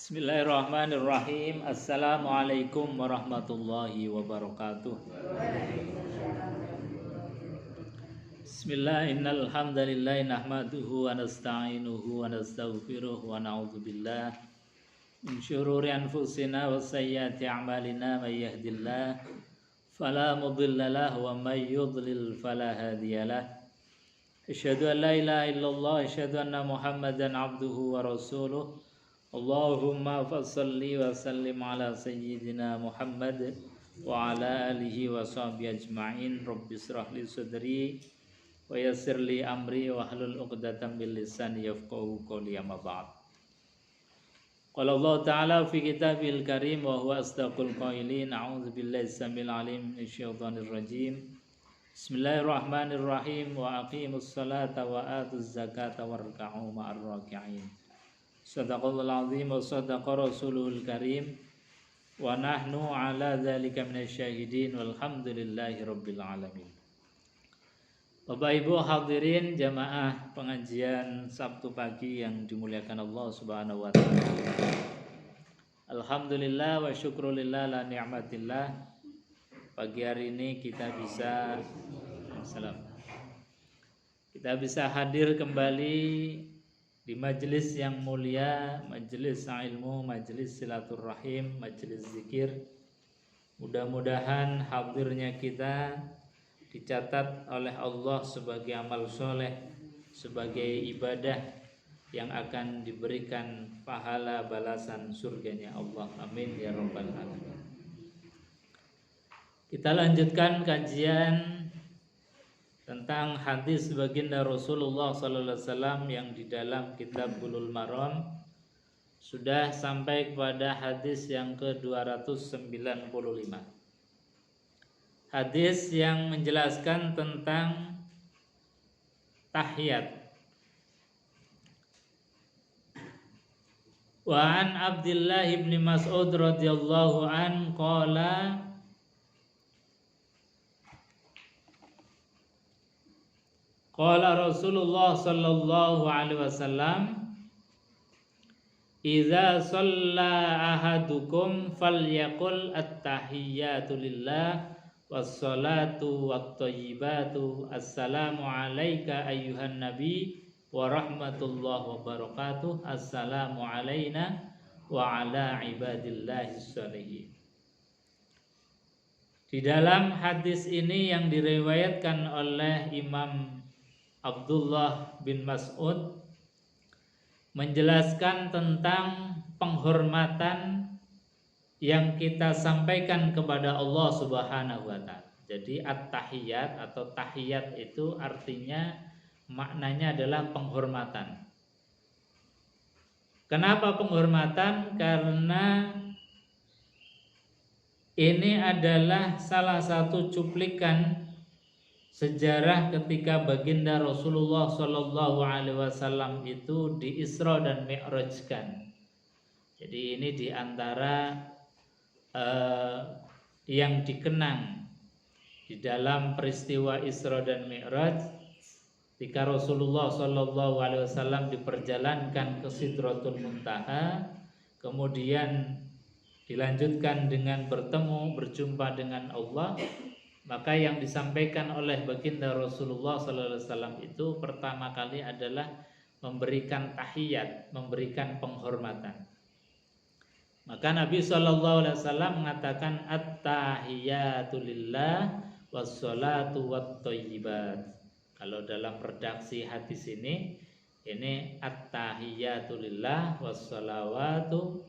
Bismillahirrahmanirrahim. Assalamualaikum warahmatullahi wabarakatuh. Bismillah, innal hamdalillah nahmaduhu wa nasta'inuhu wa nastaghfiruh wa na'udzu billah min syururi anfusina wa sayyiati a'malina may yahdihillah fala mudilla lahu wa may yudlil fala hadiyalah. Asyhadu an la ilaha illallah, asyhadu anna Muhammadan abduhu wa rasuluh. Allahumma fassalli wa sallim ala sayyidina Muhammad wa ala alihi wa sahbihi ajma'in. Rabbi israh li sadri wa yassir li amri wa hlul 'uqdatam min lisani yafqahu qawli, amma ba'd. Qala Allah ta'ala fi kitabil karim wa huwa asdaqul qailin. A'udzu billahi samil alim minasyaitonir rajim. Bismillahirrahmanirrahim. Wa aqimus salata wa atuz zakata warka'u ma'ar raki'in. Sadaqallahul azim wa sadaqa rasulul karim wa nahnu ala dzalika minasyahidin walhamdulillahi rabbil alamin. Bapak Ibu hadirin jamaah pengajian Sabtu pagi yang dimuliakan Allah Subhanahu wa taala. Alhamdulillah wa syukrulillah la ni'matillah. Pagi hari ini kita bisa hadir kembali di majelis yang mulia, majelis ilmu, majelis silaturahim, majelis zikir. Mudah-mudahan hadirnya kita dicatat oleh Allah sebagai amal soleh, sebagai ibadah yang akan diberikan pahala balasan surganya Allah. Amin ya rabbal alamin. Kita lanjutkan kajian tentang hadis baginda Rasulullah sallallahu alaihi wasallam yang di dalam kitab Bulughul Maram. Sudah sampai kepada hadis yang ke-295. Hadis yang menjelaskan tentang tahiyat. Wa an Abdullah bin Mas'ud radhiyallahu an qala qala Rasulullah sallallahu alaihi wasallam, idza shalla ahadukum falyaqul at-tahiyyatu lillah was-salatu wat-thayyibatu assalamu alayka ayyuhan nabi wa rahmatullahi wa barakatuh, assalamu alayna wa ala ibadillahis sholihin. Di dalam hadis ini yang diriwayatkan oleh Imam Abdullah bin Mas'ud menjelaskan tentang penghormatan yang kita sampaikan kepada Allah Subhanahu wa taala. Jadi at-tahiyat atau tahiyat itu artinya maknanya adalah penghormatan. Kenapa penghormatan? Karena ini adalah salah satu cuplikan sejarah ketika baginda Rasulullah Shallallahu Alaihi Wasallam itu di Isra dan Mi'rajkan. Jadi ini diantara yang dikenang di dalam peristiwa Isra dan Mi'raj, ketika Rasulullah Shallallahu Alaihi Wasallam diperjalankan ke Sidratul Muntaha, kemudian dilanjutkan dengan berjumpa dengan Allah. Maka yang disampaikan oleh baginda Rasulullah SAW itu pertama kali adalah memberikan tahiyat, memberikan penghormatan. Maka Nabi SAW mengatakan at-tahiyatu lillah was-salatu wat-thayyibat. Kalau dalam redaksi hadis ini at-tahiyatu lillah was-salawatu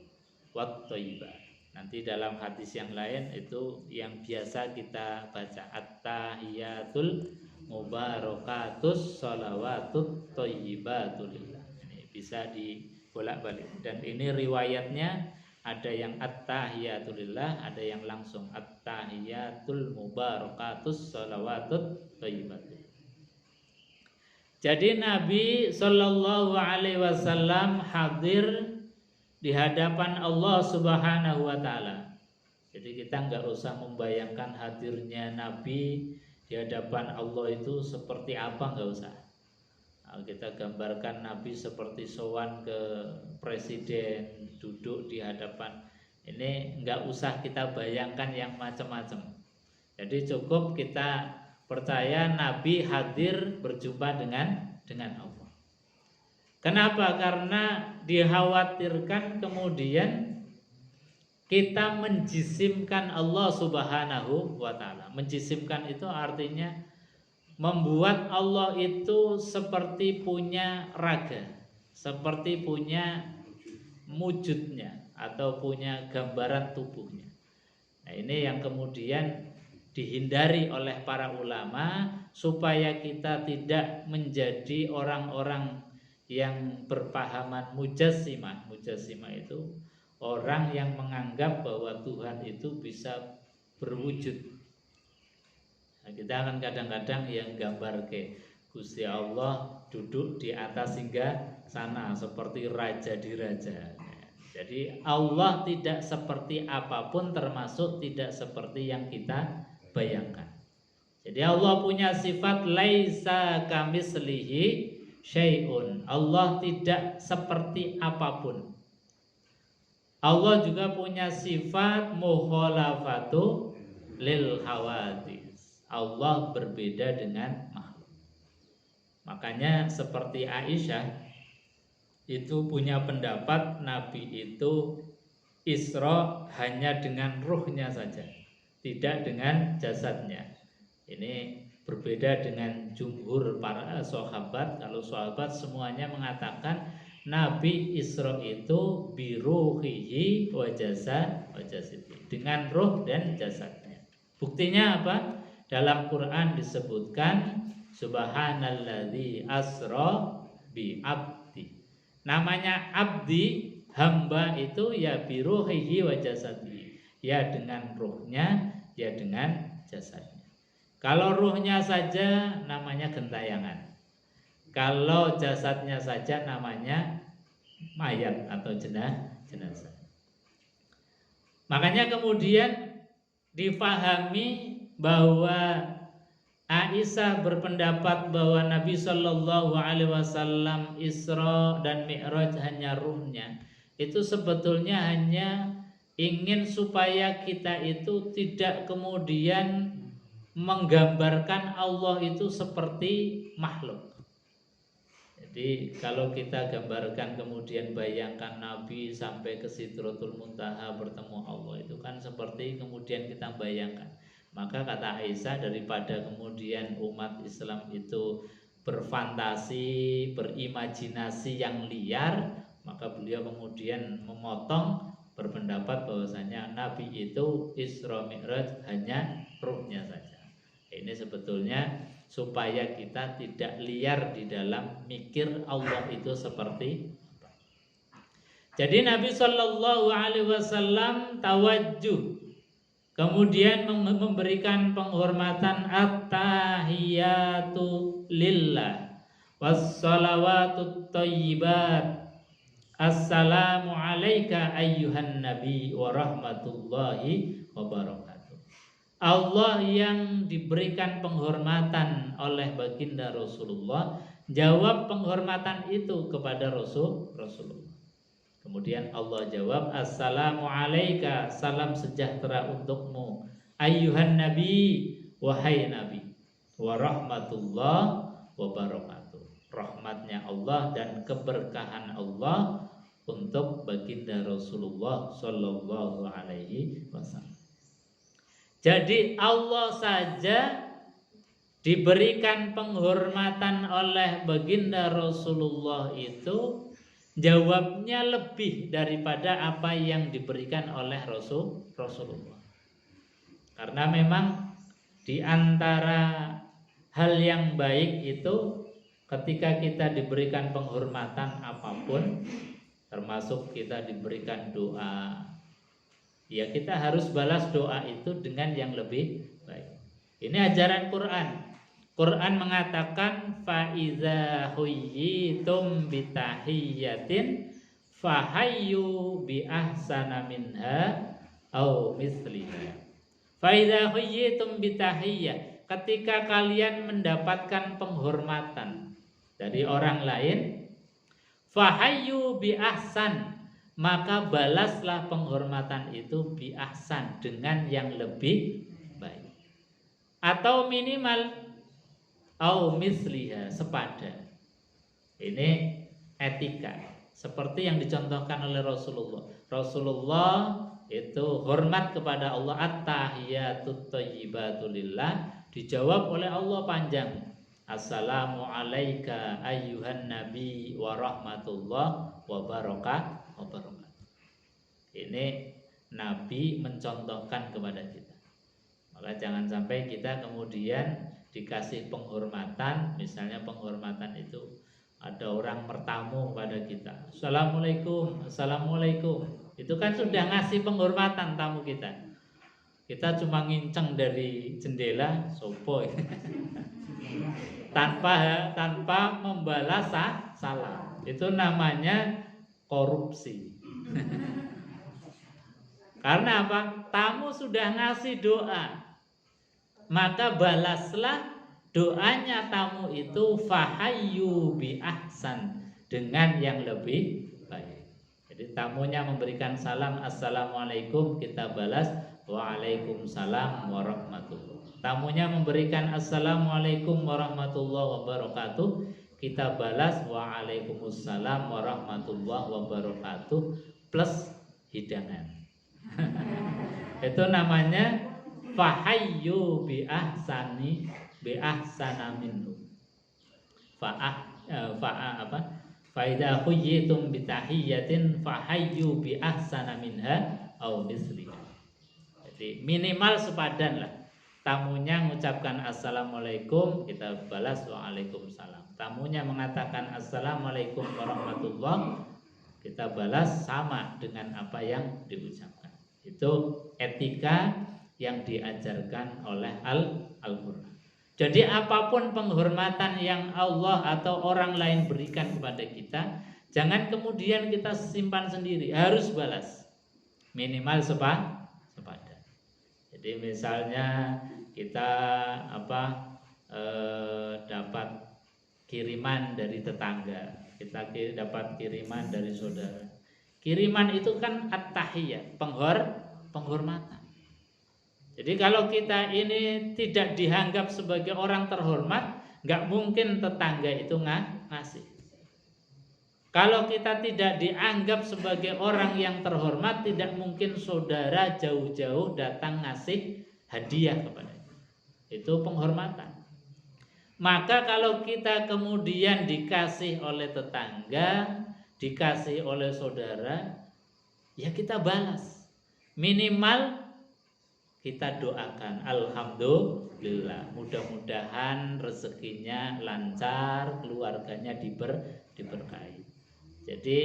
wat-thayyibat. Nanti dalam hadis yang lain itu yang biasa kita baca at-tahiyatul mubarakatus shalawatut thayyibatulillah. Ini bisa dibolak-balik. Dan ini riwayatnya ada yang at-tahiyatulillah, ada yang langsung at-tahiyatul mubarakatus shalawatut thayyibatulillah. Jadi Nabi sallallahu alaihi wasallam hadir di hadapan Allah Subhanahu wa taala. Jadi kita enggak usah membayangkan hadirnya Nabi di hadapan Allah itu seperti apa, enggak usah. Kita gambarkan Nabi seperti sowan ke presiden, duduk di hadapan. Ini enggak usah kita bayangkan yang macam-macam. Jadi cukup kita percaya Nabi hadir berjumpa dengan Allah. Kenapa? Karena dikhawatirkan kemudian kita menjisimkan Allah Subhanahu wa ta'ala. Menjisimkan itu artinya membuat Allah itu seperti punya raga, seperti punya wujudnya atau punya gambaran tubuhnya. Nah, ini yang kemudian dihindari oleh para ulama supaya kita tidak menjadi orang-orang yang berpahaman mujassimah. Mujassimah itu orang yang menganggap bahwa Tuhan itu bisa berwujud. Nah, kita akan kadang-kadang yang gambar ke Gusti Allah duduk di atas hingga sana seperti raja di raja. Jadi Allah tidak seperti apapun, termasuk tidak seperti yang kita bayangkan. Jadi Allah punya sifat laisa kamislihi syai'un. Allah tidak seperti apapun. Allah juga punya sifat mukhalafatu lil hawadits. Allah berbeda dengan makhluk. Makanya seperti Aisyah itu punya pendapat Nabi itu Isra hanya dengan ruhnya saja, tidak dengan jasadnya. Ini berbeda dengan jumhur para sahabat. Kalau sahabat semuanya mengatakan Nabi Isra itu biruhihi wa jasadihi, dengan ruh dan jasadnya. Buktinya apa? Dalam Quran disebutkan subhanalladzi asra bi abdi. Namanya abdi, hamba itu ya biruhihi wa jasadihi, ya dengan ruhnya, ya dengan jasadnya. Kalau ruhnya saja namanya gentayangan. Kalau jasadnya saja namanya mayat atau jenazah. Makanya kemudian difahami bahwa Aisyah berpendapat bahwa Nabi Shallallahu Alaihi Wasallam Isra dan Mi'raj hanya ruhnya. Itu sebetulnya hanya ingin supaya kita itu tidak kemudian menggambarkan Allah itu seperti makhluk. Jadi kalau kita gambarkan kemudian bayangkan Nabi sampai ke Sidratul Muntaha bertemu Allah, itu kan seperti kemudian kita bayangkan. Maka kata Aisyah, daripada kemudian umat Islam itu berfantasi, berimajinasi yang liar, maka beliau kemudian memotong, berpendapat bahwasanya Nabi itu Isra Mi'raj hanya ruhnya saja. Ini sebetulnya supaya kita tidak liar di dalam mikir Allah itu seperti apa. Jadi Nabi Shallallahu Alaihi Wasallam tawajjuh, kemudian memberikan penghormatan at-tahiyatu lillah was-salawatut thayyibat assalamu alayka ayyuhan nabi wa rahmatullahi wa barakatuh. Allah yang diberikan penghormatan oleh baginda Rasulullah, jawab penghormatan itu kepada Rasulullah. Kemudian Allah jawab, assalamu alayka, salam sejahtera untukmu, ayyuhan nabi, wahai nabi, wa rahmatullah wa barakatuh. Rahmatnya Allah dan keberkahan Allah untuk baginda Rasulullah sallallahu alaihi wasallam. Jadi Allah saja diberikan penghormatan oleh baginda Rasulullah itu, jawabnya lebih daripada apa yang diberikan oleh Rasulullah. Karena memang di antara hal yang baik itu ketika kita diberikan penghormatan apapun, termasuk kita diberikan doa, ya kita harus balas doa itu dengan yang lebih baik. Ini ajaran Quran. Quran mengatakan fa iza huyyitum bitahiyyatin fahayyu bi ahsana minha au misliha. Fa iza huyyitum bitahiyyah, ketika kalian mendapatkan penghormatan dari orang lain, fahayyu bi ahsan, maka balaslah penghormatan itu bi ahsan, dengan yang lebih baik, atau minimal au misliha, sepadan. Ini etika seperti yang dicontohkan oleh Rasulullah. Rasulullah itu hormat kepada Allah, at-tahiyatut thayyibatu lillah, dijawab oleh Allah panjang, assalamu alayka ayyuhan nabi wa rahmatullah wa barakatuh. Ini Nabi mencontohkan kepada kita. Maka jangan sampai kita kemudian dikasih penghormatan, misalnya penghormatan itu ada orang bertamu kepada kita, assalamualaikum, assalamualaikum, itu kan sudah ngasih penghormatan tamu kita. Kita cuma nginceng dari jendela, sopo tanpa membalas salam, itu namanya korupsi. Karena apa? Tamu sudah ngasih doa, maka balaslah doanya tamu itu, fahayyu bi ahsan, dengan yang lebih baik. Jadi tamunya memberikan salam assalamualaikum, kita balas waalaikumsalam warahmatullah. Tamunya memberikan assalamualaikum warahmatullahi wabarakatuh, kita balas waalaikumsalam warahmatullahi wabarakatuh plus hidangan. Itu namanya fahayyu bi ahsani bi ahsana minhu. Fa idza khuyyitum bi tahiyyatin fahayyu bi ahsana minha au misliha. Jadi minimal sepadan lah. Tamunya mengucapkan assalamualaikum, kita balas waalaikumsalam. Tamunya mengatakan assalamualaikum warahmatullah, kita balas sama dengan apa yang diucapkan. Itu etika yang diajarkan oleh Al-Quran. Jadi apapun penghormatan yang Allah atau orang lain berikan kepada kita, jangan kemudian kita simpan sendiri, harus balas. Minimal sepadan. Jadi misalnya kita dapat kiriman dari tetangga, kita dapat kiriman dari saudara. Kiriman itu kan at-tahiyyah, penghormatan. Jadi kalau kita ini tidak dianggap sebagai orang terhormat, nggak mungkin tetangga itu ngasih. Kalau kita tidak dianggap sebagai orang yang terhormat, tidak mungkin saudara jauh-jauh datang ngasih hadiah kepadanya. Itu penghormatan. Maka kalau kita kemudian dikasih oleh tetangga, dikasih oleh saudara, ya kita balas. Minimal kita doakan, alhamdulillah, mudah-mudahan rezekinya lancar, keluarganya diberkahi. Jadi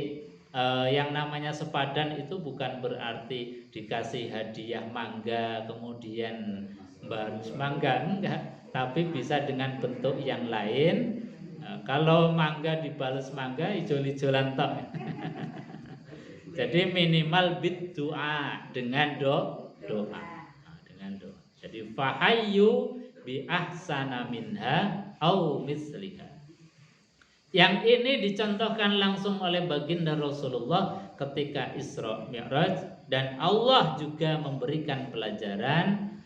yang namanya sepadan itu bukan berarti dikasih hadiah mangga kemudian balas mangga, enggak, tapi bisa dengan bentuk yang lain. Kalau mangga dibalas mangga, ijol-ijolan tok. Jadi minimal bid doa, dengan doa. Jadi fahayyu bi ahsana minha au misliha. Yang ini dicontohkan langsung oleh baginda Rasulullah ketika Isra Mi'raj, dan Allah juga memberikan pelajaran,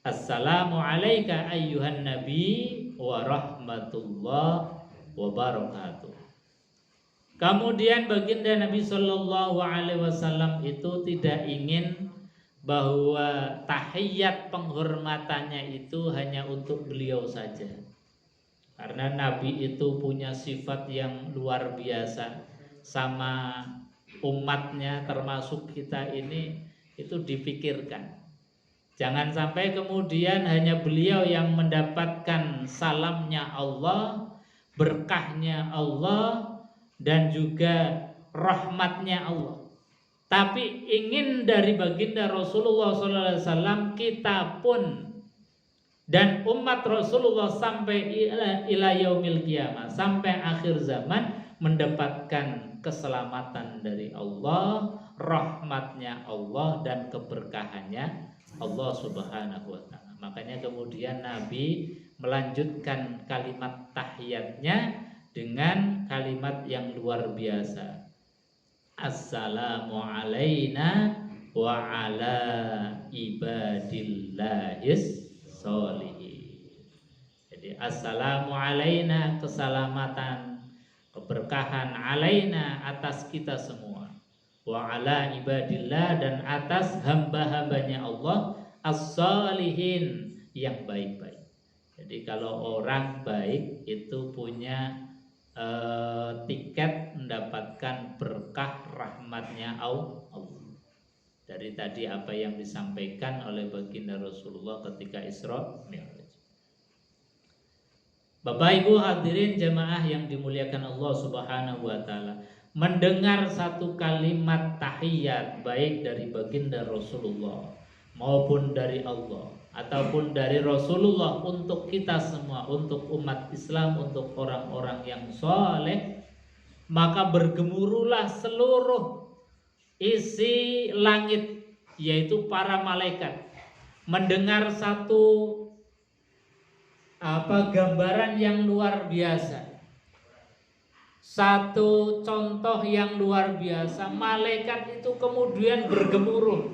assalamu alayka ayyuhan nabi wa rahmatullah wa barakatuh. Kemudian baginda Nabi Shallallahu Alaihi Wasallam itu tidak ingin bahwa tahiyat penghormatannya itu hanya untuk beliau saja, karena Nabi itu punya sifat yang luar biasa sama umatnya, termasuk kita ini, itu dipikirkan. Jangan sampai kemudian hanya beliau yang mendapatkan salamnya Allah, berkahnya Allah, dan juga rahmatnya Allah. Tapi ingin dari baginda Rasulullah SAW, kita pun dan umat Rasulullah sampai ila yaumil qiyamah, sampai akhir zaman, mendapatkan keselamatan dari Allah, rahmatnya Allah, dan keberkahannya Allah Subhanahu wa ta'ala. Makanya kemudian Nabi melanjutkan kalimat tahiyatnya dengan kalimat yang luar biasa. Assalamu alaina wa ala ibadillahis sholihin. Jadi assalamu alaina, keselamatan, keberkahan, alaina, atas kita semua, wa ala ibadillah, dan atas hamba-hambanya Allah, as-sholihin, yang baik-baik. Jadi kalau orang baik itu punya tiket mendapatkan berkah rahmatnya Allah. Dari tadi apa yang disampaikan oleh baginda Rasulullah ketika Isra Mi'raj. Bapak Ibu hadirin jemaah yang dimuliakan Allah Subhanahu wa taala, mendengar satu kalimat tahiyat baik dari baginda Rasulullah maupun dari Allah ataupun dari Rasulullah untuk kita semua, untuk umat Islam, untuk orang-orang yang soleh, maka bergemuruhlah seluruh isi langit, yaitu para malaikat, mendengar satu gambaran yang luar biasa, satu contoh yang luar biasa. Malaikat itu kemudian bergemuruh,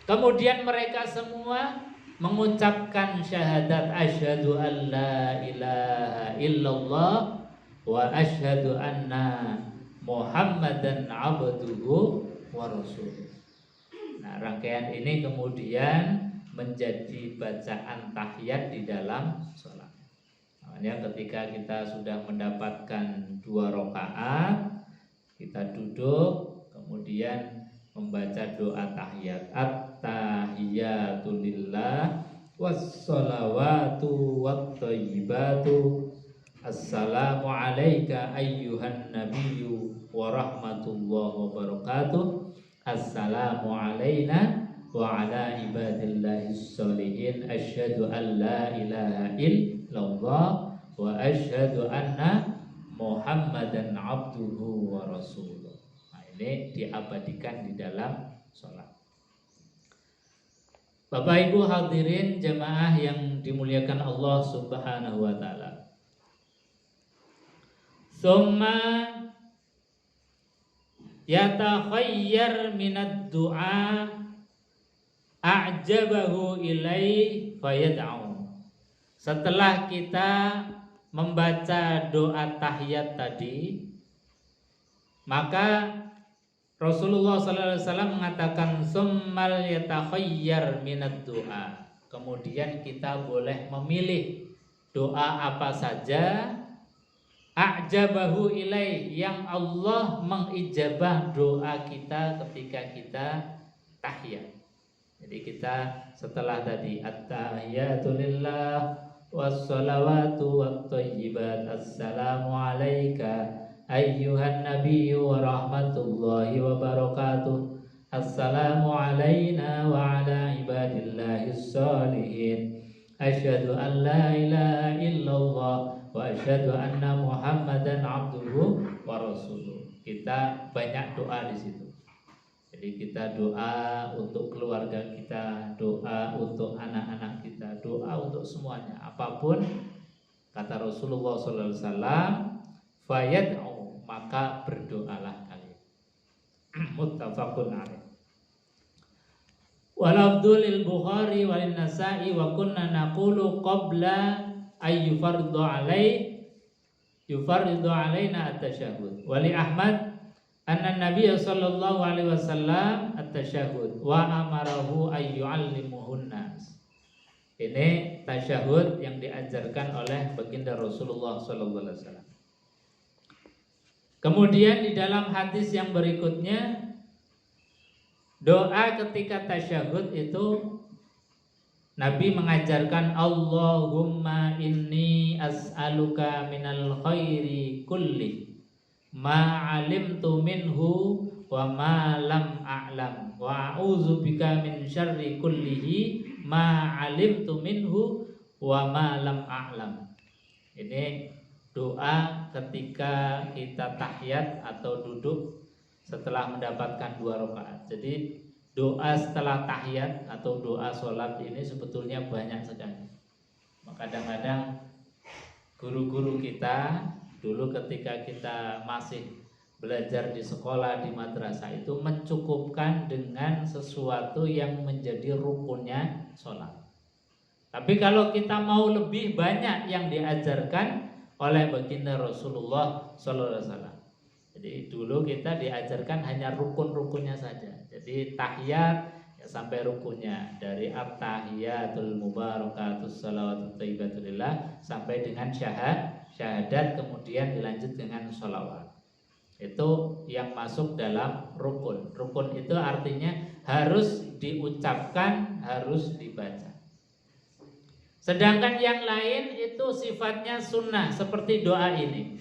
kemudian mereka semua mengucapkan syahadat asyhadu an la ilaha illallah wa asyhadu anna Muhammadan abduhu wa rasuluh. Nah, rangkaian ini kemudian menjadi bacaan tahiyat di dalam sholat. Makanya ketika kita sudah mendapatkan 2 rakaat, kita duduk kemudian membaca doa tahiyat. At-tahiyatu lillah was-salawatu wat-thayyibatu. Assalamu alayka ayyuhan nabiyyu wa rahmatullahi wa barakatuh. Assalamu alayna wa ala ibadillahis sholihin. Asyhadu an la ilaha illallah wa asyhadu anna Muhammadan abduhu wa rasuluh. Ini diabadikan di dalam sholat. Bapak Ibu hadirin jemaah yang dimuliakan Allah Subhanahu wa taala. Summa yatakhayyar minad du'a a'jabahu ilaih fayad'u. Setelah kita membaca doa tahiyat tadi, maka Rasulullah SAW mengatakan summal yatakhayyar minad du'a. Kemudian kita boleh memilih doa apa saja a'jabahu ilaih, yang Allah mengijabah doa kita ketika kita tahiyat. Jadi kita setelah tadi at-tahiyatu lillah was-salawatu wat-thayyibat. Assalamu alayka ayyuhan nabiyyu wa rahmatullahi wa barakatuh. Assalamu alayna wa ala ibadillahis sholihin. Asyhadu an la ilaha illallah wa asyhadu anna Muhammadan abduhu wa rasuluh. Kita banyak doa di situ. Jadi kita doa untuk keluarga kita, doa untuk anak-anak kita, doa untuk semuanya. Apapun kata Rasulullah SAW, fayad'u, maka berdoalah kalian. Muttafaqun alaih. Walafdhu lil Bukhari wal Nasa'i wa kunna naqulu qabla ay yufarridu alaina at-tasyahhud. Wa li Ahmad anna Nabiy sallallahu alaihi wasallam at-tasyahhud wa amarahu ay yu'allimuhun nas. Ini tasyahud yang diajarkan oleh baginda Rasulullah sallallahu alaihi wasallam. Kemudian di dalam hadis yang berikutnya, doa ketika tasyahud itu Nabi mengajarkan Allahumma inni as'aluka minal khairi kulli ma 'alimtu minhu wa ma lam a'lam wa a'udzu bika min syarri kullihi ma 'alimtu minhu wa ma lam a'lam. Ini doa ketika kita tahiyat atau duduk setelah mendapatkan 2 rakaat. Jadi doa setelah tahiyat atau doa sholat ini sebetulnya banyak sekali. Kadang-kadang guru-guru kita dulu ketika kita masih belajar di sekolah, di madrasah, itu mencukupkan dengan sesuatu yang menjadi rukunnya sholat. Tapi kalau kita mau lebih banyak yang diajarkan oleh baginda Rasulullah SAW. Jadi dulu kita diajarkan hanya rukun-rukunnya saja. Jadi tahiyat ya sampai rukunnya, dari at-tahiyatul mubarakatus salawatut thayyibatulillah sampai dengan syahadat, kemudian dilanjut dengan sholawat. Itu yang masuk dalam rukun. Rukun itu artinya harus diucapkan, harus dibaca. Sedangkan yang lain itu sifatnya sunnah, seperti doa ini.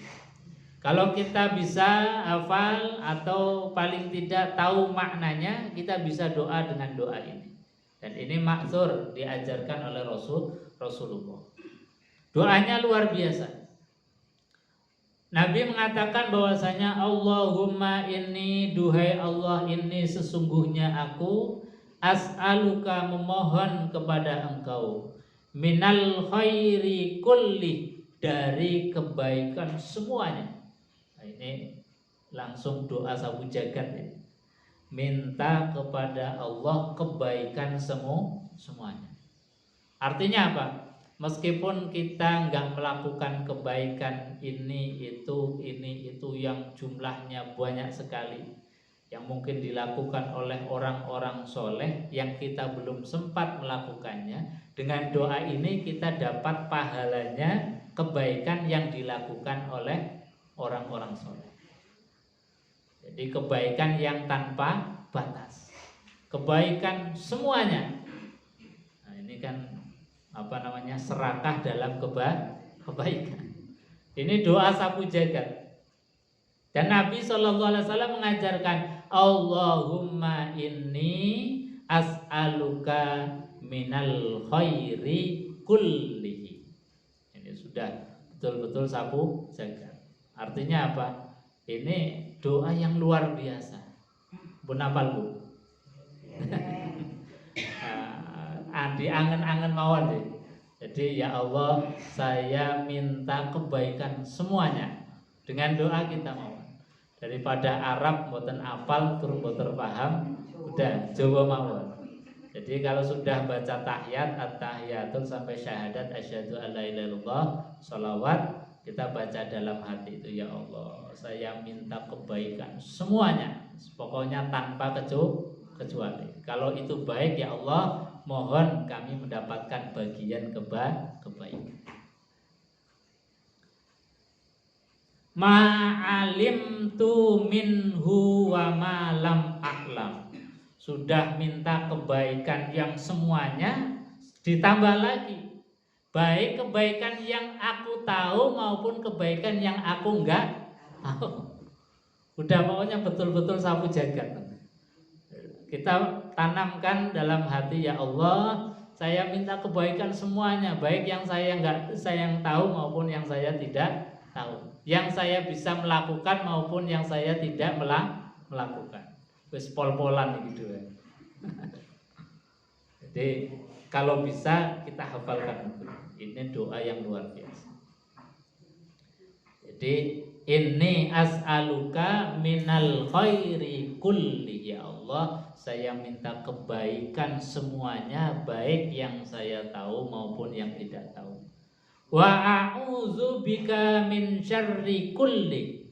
Kalau kita bisa hafal atau paling tidak tahu maknanya, kita bisa doa dengan doa ini. Dan ini ma'dzur, diajarkan oleh Rasulullah. Doanya luar biasa. Nabi mengatakan bahwasanya Allahumma inni, duhai Allah, ini sesungguhnya aku as'aluka, memohon kepada engkau, minal khairi kulli, dari kebaikan semuanya. Nah, ini langsung doa sabu jagat ya. Minta kepada Allah kebaikan semuanya. Artinya apa? Meskipun kita nggak melakukan kebaikan ini itu yang jumlahnya banyak sekali, yang mungkin dilakukan oleh orang-orang soleh yang kita belum sempat melakukannya, dengan doa ini kita dapat pahalanya kebaikan yang dilakukan oleh orang-orang soleh. Jadi kebaikan yang tanpa batas, kebaikan semuanya. Nah, ini kan serakah dalam kebaikan. Ini doa sapu jagat. Dan Nabi SAW mengajarkan, Allahumma inni as'aluka minal khairi kullihi. Ini sudah betul-betul sapu jagat. Artinya apa? Ini doa yang luar biasa. Bun apal bu? Di angen-angen mawon deh. Jadi ya Allah, saya minta kebaikan semuanya. Dengan doa kita mawon. Daripada Arab mboten apal turun mboten paham, udah Jawa mawon. Jadi kalau sudah baca tahiyat, at-tahiyatun sampai syahadat asyhadu alla ilaha illallah, sholawat, kita baca dalam hati itu, ya Allah, saya minta kebaikan semuanya, pokoknya tanpa kecuali. Kalau itu baik, ya Allah, mohon kami mendapatkan bagian kebaikan. Ma'alim tu minhu wa ma lam a'lam. Sudah minta kebaikan yang semuanya, ditambah lagi baik kebaikan yang aku tahu maupun kebaikan yang aku enggak tahu. Udah pokoknya betul-betul sapu jagat. Kita tanamkan dalam hati, ya Allah, saya minta kebaikan semuanya, baik yang saya tahu maupun yang saya tidak tahu, yang saya bisa melakukan maupun yang saya tidak melakukan. Wis pol-polan gitu ya. Jadi kalau bisa kita hafalkan itu. Ini doa yang luar biasa. Jadi inni as'aluka minal khairi kulli, ya Allah, saya minta kebaikan semuanya, baik yang saya tahu maupun yang tidak tahu. Wa a'udzu bika min syarri kulli,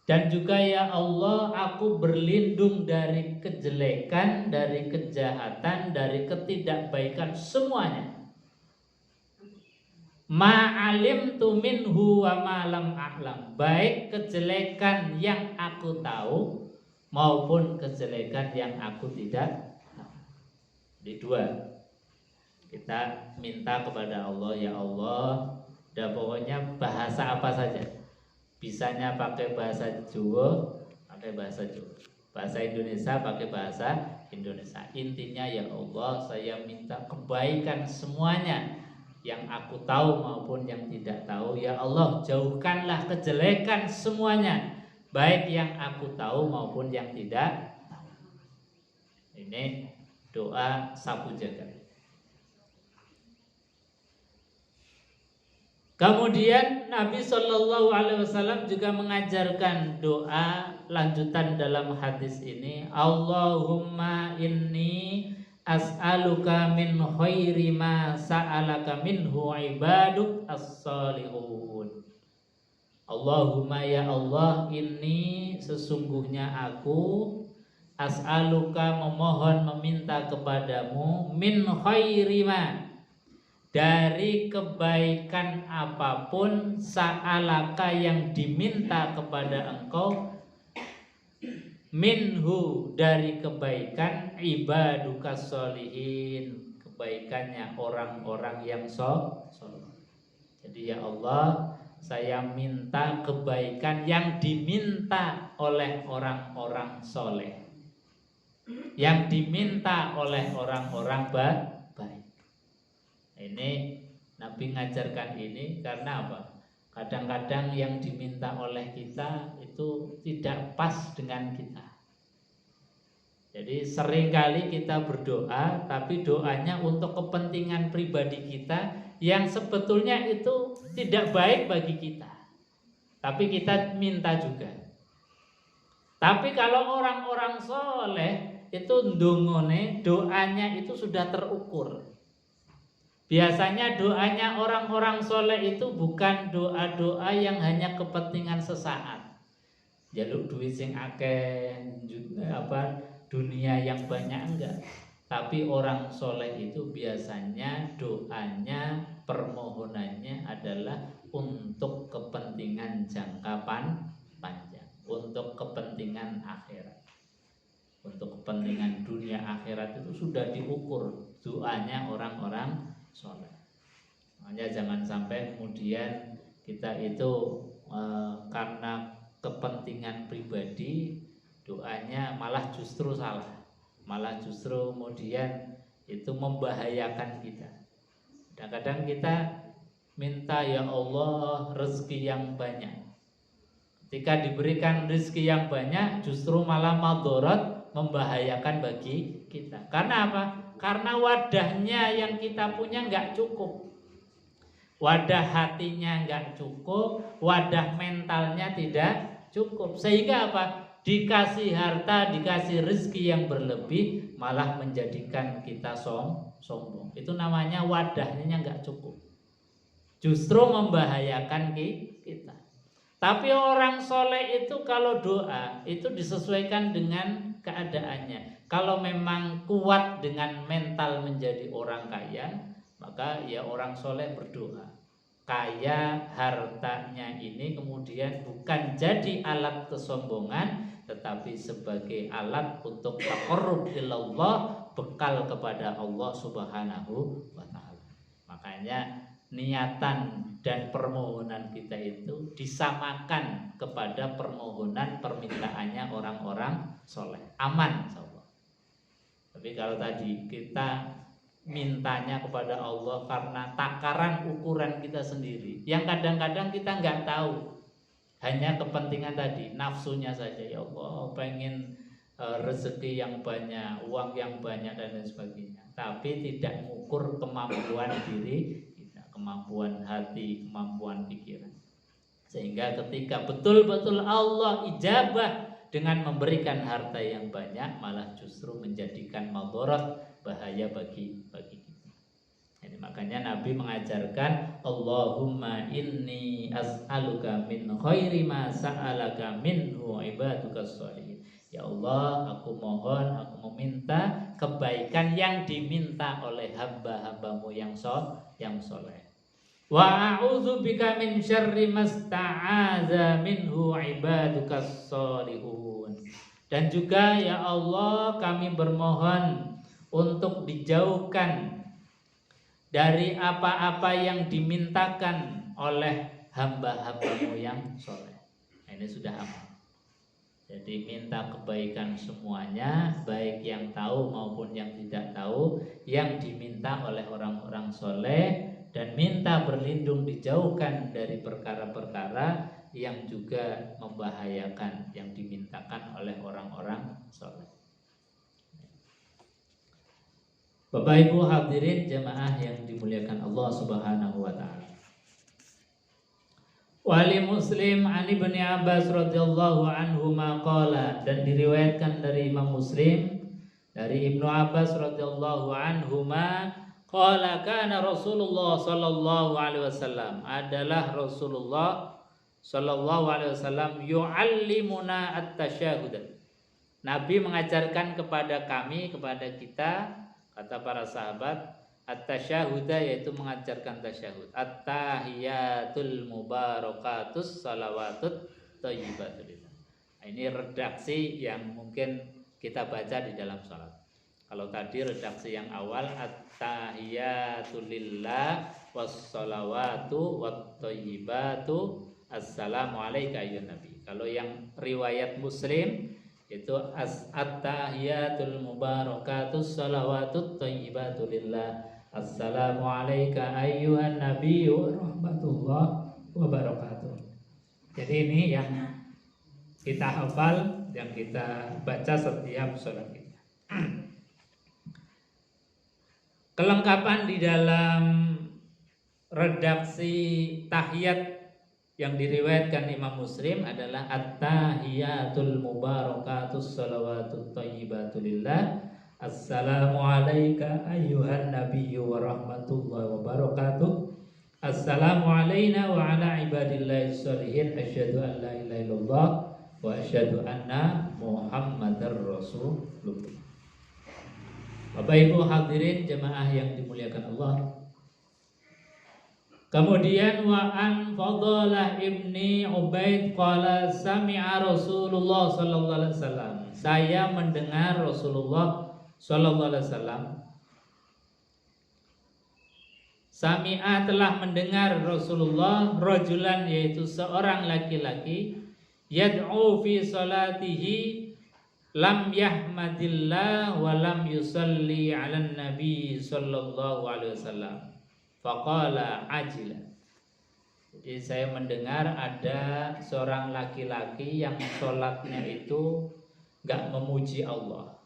dan juga ya Allah, aku berlindung dari kejelekan, dari kejahatan, dari ketidakbaikan semuanya. Ma'alim tu minhu wa ma lam a'lam, baik kejelekan yang aku tahu maupun kejelekan yang aku tidak tahu. Jadi dua, kita minta kepada Allah, ya Allah, udah pokoknya bahasa apa saja, bisanya pakai bahasa Jawa, pakai bahasa Jawa, bahasa Indonesia pakai bahasa Indonesia. Intinya ya Allah, saya minta kebaikan semuanya, yang aku tahu maupun yang tidak tahu. Ya Allah, jauhkanlah kejelekan semuanya, baik yang aku tahu maupun yang tidak tahu. Ini doa sapu jagat. Kemudian Nabi Shallallahu Alaihi Wasallam juga mengajarkan doa lanjutan dalam hadis ini. Allahumma inni as'aluka min khairi ma sa'alaka minhu ibaduk as-salihun. Allahumma ya Allah, ini sesungguhnya aku as'aluka memohon meminta kepadamu min khairi ma, dari kebaikan apapun, sa'alaka yang diminta kepada engkau, minhu dari kebaikan, ibaduka sholihin, kebaikannya orang-orang yang soleh. Jadi ya Allah, saya minta kebaikan yang diminta oleh orang-orang soleh, yang diminta oleh orang-orang baik. Ini Nabi ngajarkan ini karena apa? Kadang-kadang yang diminta oleh kita itu tidak pas dengan kita. Jadi seringkali kita berdoa, tapi doanya untuk kepentingan pribadi kita yang sebetulnya itu tidak baik bagi kita. Tapi kita minta juga. Tapi kalau orang-orang soleh itu ndongone, doanya itu sudah terukur. Biasanya doanya orang-orang soleh itu bukan doa-doa yang hanya kepentingan sesaat, jaluk duit sing akeh, dunia yang banyak, enggak. Tapi orang soleh itu biasanya doanya, permohonannya adalah untuk kepentingan jangka panjang, untuk kepentingan akhirat, untuk kepentingan dunia akhirat itu sudah diukur doanya orang-orang soleh. Makanya jangan sampai kemudian kita itu karena kepentingan pribadi doanya malah justru salah, malah justru kemudian itu membahayakan kita. Kadang-kadang kita minta ya Allah rezeki yang banyak. Ketika diberikan rezeki yang banyak justru malah madharat, membahayakan bagi kita. Karena apa? Karena wadahnya yang kita punya nggak cukup, wadah hatinya nggak cukup, wadah mentalnya tidak cukup, sehingga apa? Dikasih harta, dikasih rezeki yang berlebih, malah menjadikan kita sombong. Itu namanya wadahnya nggak cukup, justru membahayakan kita. Tapi orang soleh itu kalau doa itu disesuaikan dengan keadaannya. Kalau memang kuat dengan mental menjadi orang kaya, maka ya orang soleh berdoa. Kaya hartanya ini kemudian bukan jadi alat kesombongan, tetapi sebagai alat untuk taqarrub ilallah, bekal kepada Allah Subhanahu wa ta'ala. Makanya niatan dan permohonan kita itu disamakan kepada permohonan permintaannya orang-orang soleh, aman insyaallah. Tapi kalau tadi kita mintanya kepada Allah karena takaran ukuran kita sendiri, yang kadang-kadang kita nggak tahu, hanya kepentingan tadi, nafsunya saja, ya Allah pengen rezeki yang banyak, uang yang banyak dan lain sebagainya, tapi tidak mengukur kemampuan diri, kemampuan hati, kemampuan pikiran. Sehingga ketika betul-betul Allah ijabah dengan memberikan harta yang banyak, malah justru menjadikan madharat, bahaya bagi kita. Jadi makanya Nabi mengajarkan Allahumma inni as'aluka min khairi ma sa'alaka minhu ibadukas sholihin. Ya Allah, aku mohon, aku meminta kebaikan yang diminta oleh hamba-hambamu yang soleh. Wa a'udzu bika min syarri masta'adza minhu ibadukas sholihun. Dan juga ya Allah, kami bermohon untuk dijauhkan dari apa-apa yang dimintakan oleh hamba-hambamu yang soleh. Ini sudah aman. Jadi minta kebaikan semuanya, baik yang tahu maupun yang tidak tahu, yang diminta oleh orang-orang soleh, dan minta berlindung dijauhkan dari perkara-perkara yang juga membahayakan yang dimintakan oleh orang-orang soleh. Bapak Ibu hadirin jemaah yang dimuliakan Allah Subhanahu wa ta'ala. Wali Muslim an Ibnu Abbas radhiyallahu anhu maqala, dan diriwayatkan dari Imam Muslim dari Ibnu Abbas radhiyallahu anhu qala kana Rasulullah sallallahu alaihi wasallam, adalah Rasulullah sallallahu alaihi wasallam yu'allimuna at-tasyahud. Nabi mengajarkan kepada kami, kepada kita, kata para sahabat, at-tasyahuda, yaitu mengajarkan tasyahud. At-tahiyatul mubarakatus salawatut thayyibatul. Nah, ini redaksi yang mungkin kita baca di dalam salat. Kalau tadi redaksi yang awal, at-tahiyatul lillah wassalawatu watthayyibatu assalamu alayka ayyuhan nabi. Kalau yang riwayat Muslim itu at-tahiyatul mubarakatus salawatut thayyibatu lillah assalamu alayka ayyuhan nabiyyu rahmatullah wabarakatuh. Jadi ini yang kita hafal, yang kita baca setiap sholat kita. Kelengkapan di dalam redaksi tahiyat yang diriwayatkan Imam Muslim adalah at-tahiyatul mubarakatus salawatut thayyibatu lillah assalamu alayka ayyuhan nabiyyu wa rahmatullahi wa barakatuh assalamu alayna wa ala ibadillahi sholihin asyhadu an la ilaha illallah wa asyhadu anna muhammadar rasulullah. Bapak Ibu hadirin jemaah yang dimuliakan Allah. Kemudian wa an Fadalah ibni Ubaid qala sami'a Rasulullah sallallahu alaihi wasallam. Saya mendengar Rasulullah sallallahu alaihi wasallam. Sami'a telah mendengar Rasulullah rajulan, yaitu seorang laki-laki, yad'u fi salatihi lam yahmadillah wa lam yusalli 'alan nabi sallallahu alaihi wasallam. Faqala ajila. Jadi saya mendengar ada seorang laki-laki yang sholatnya itu enggak memuji Allah,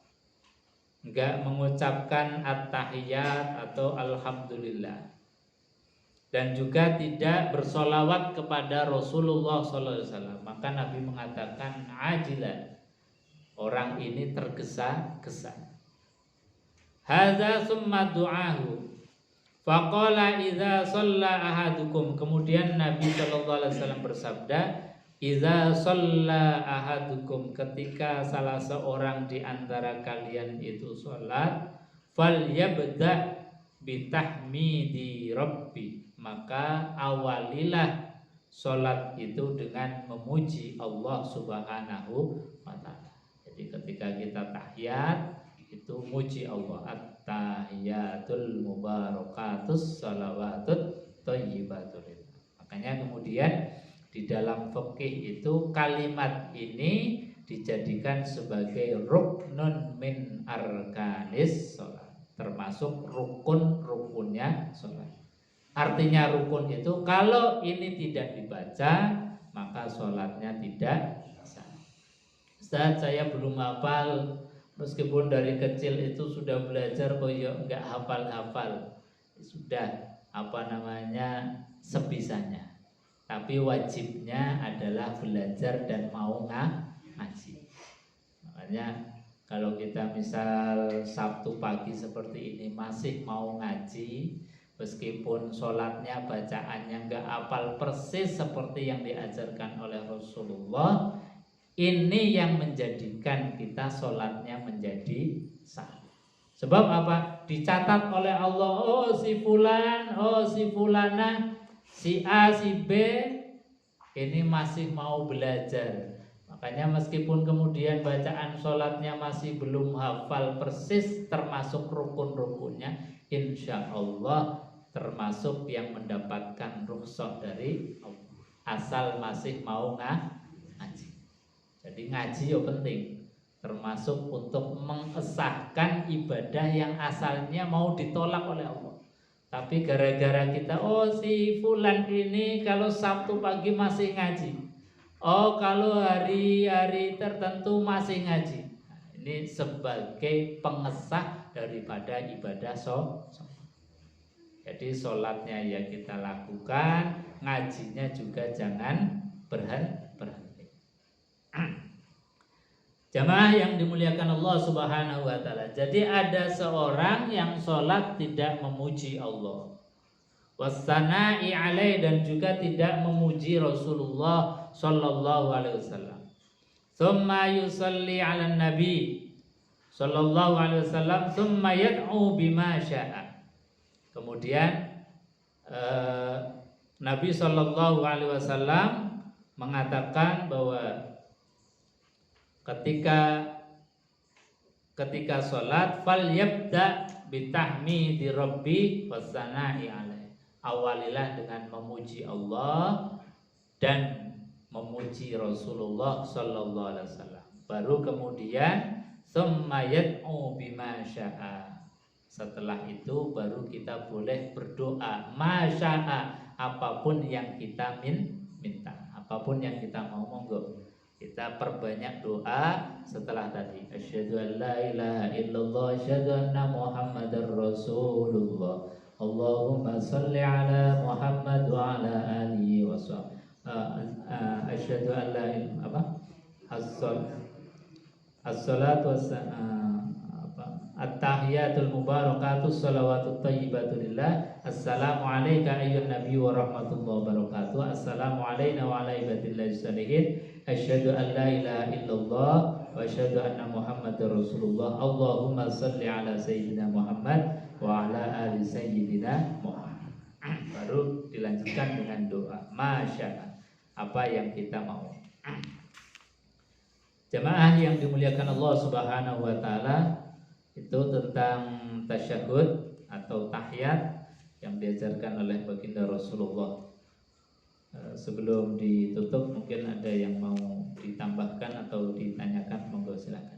enggak mengucapkan at-tahiyat atau alhamdulillah, dan juga tidak bersolawat kepada Rasulullah SAW. Maka Nabi mengatakan ajila, orang ini tergesa-gesa. Hadza summa du'ahu faqala idza shalla ahadukum. Kemudian Nabi sallallahu alaihi wasallam bersabda, idza shalla ahadukum, ketika salah seorang di antara kalian itu salat, falyabda bitahmidi rabbi, maka awalilah salat itu dengan memuji Allah Subhanahu wa taala. Jadi ketika kita tahiyat itu muji Allah, at-tahiyatul mubarakatus salawatut thayyibatul. Makanya kemudian di dalam fikih itu kalimat ini dijadikan sebagai ruknun min arkanis salat, termasuk rukun-rukunnya salat. Artinya rukun itu kalau ini tidak dibaca maka salatnya tidak sah. Ustaz, saya belum hafal. Meskipun dari kecil itu sudah belajar, kok ya enggak hafal-hafal. Sudah sebisanya. Tapi wajibnya adalah belajar dan mau ngaji. Makanya kalau kita misal Sabtu pagi seperti ini masih mau ngaji, meskipun sholatnya bacaannya enggak hafal persis seperti yang diajarkan oleh Rasulullah, ini yang menjadikan kita sholatnya menjadi sah. Sebab apa? Dicatat oleh Allah, oh si fulan, oh si fulana, si A, si B, ini masih mau belajar. Makanya meskipun kemudian bacaan sholatnya masih belum hafal persis termasuk rukun-rukunnya, insya Allah termasuk yang mendapatkan rukhsah dari Allah, asal masih mau ngaji. Jadi ngaji ya penting, termasuk untuk mengesahkan ibadah yang asalnya mau ditolak oleh Allah. Tapi gara-gara kita, oh si fulan ini kalau Sabtu pagi masih ngaji, oh kalau hari-hari tertentu masih ngaji. Nah, ini sebagai pengesah daripada ibadah sholat. Jadi sholatnya ya kita lakukan, ngajinya juga jangan berhenti. Jamaah yang dimuliakan Allah Subhanahu wa taala. Jadi ada seorang yang sholat tidak memuji Allah. Wassana'i alaih, dan juga tidak memuji Rasulullah sallallahu alaihi wasallam. Tsumma yusalli 'alan nabi sallallahu alaihi wasallam, tsumma yad'u bima syaa. Kemudian Nabi sallallahu alaihi wasallam mengatakan bahwa ketika sholat fal yabda bitahmidi rabbi wassana'i alaih. Awalilah dengan memuji Allah dan memuji Rasulullah sallallahu alaihi wasallam. Baru kemudian tsumma yad'u bima syaa. Setelah itu baru kita boleh berdoa masya'a, apapun yang kita minta, apapun yang kita mau, monggo. Kita perbanyak doa setelah tadi. Asyhadu an la ilaha illallah, asyhadu anna Muhammadar Rasulullah. Allahumma shalli ala Muhammad wa ala alihi wa sahbihi. Asyhadu an la ilaha as-salatu at-tahiyatul mubarakatus salawatut thayyibatu lillah. Assalamu alayka ayyuhan nabiy wa rahmatullahi wa barakatuh. Assalamu alayna wa ala ibadillahi sholihin. Asyhadu an la ilaha illallah wa asyhadu anna Muhammadar Rasulullah. Allahumma shalli ala sayyidina Muhammad wa ala ali sayyidina Muhammad. Baru dilanjutkan dengan doa masya, apa yang kita mau. Jamaah yang dimuliakan Allah Subhanahu wa taala, itu tentang tasyahud atau tahiyat yang diajarkan oleh baginda Rasulullah. Sebelum ditutup mungkin ada yang mau ditambahkan atau ditanyakan, monggo silakan.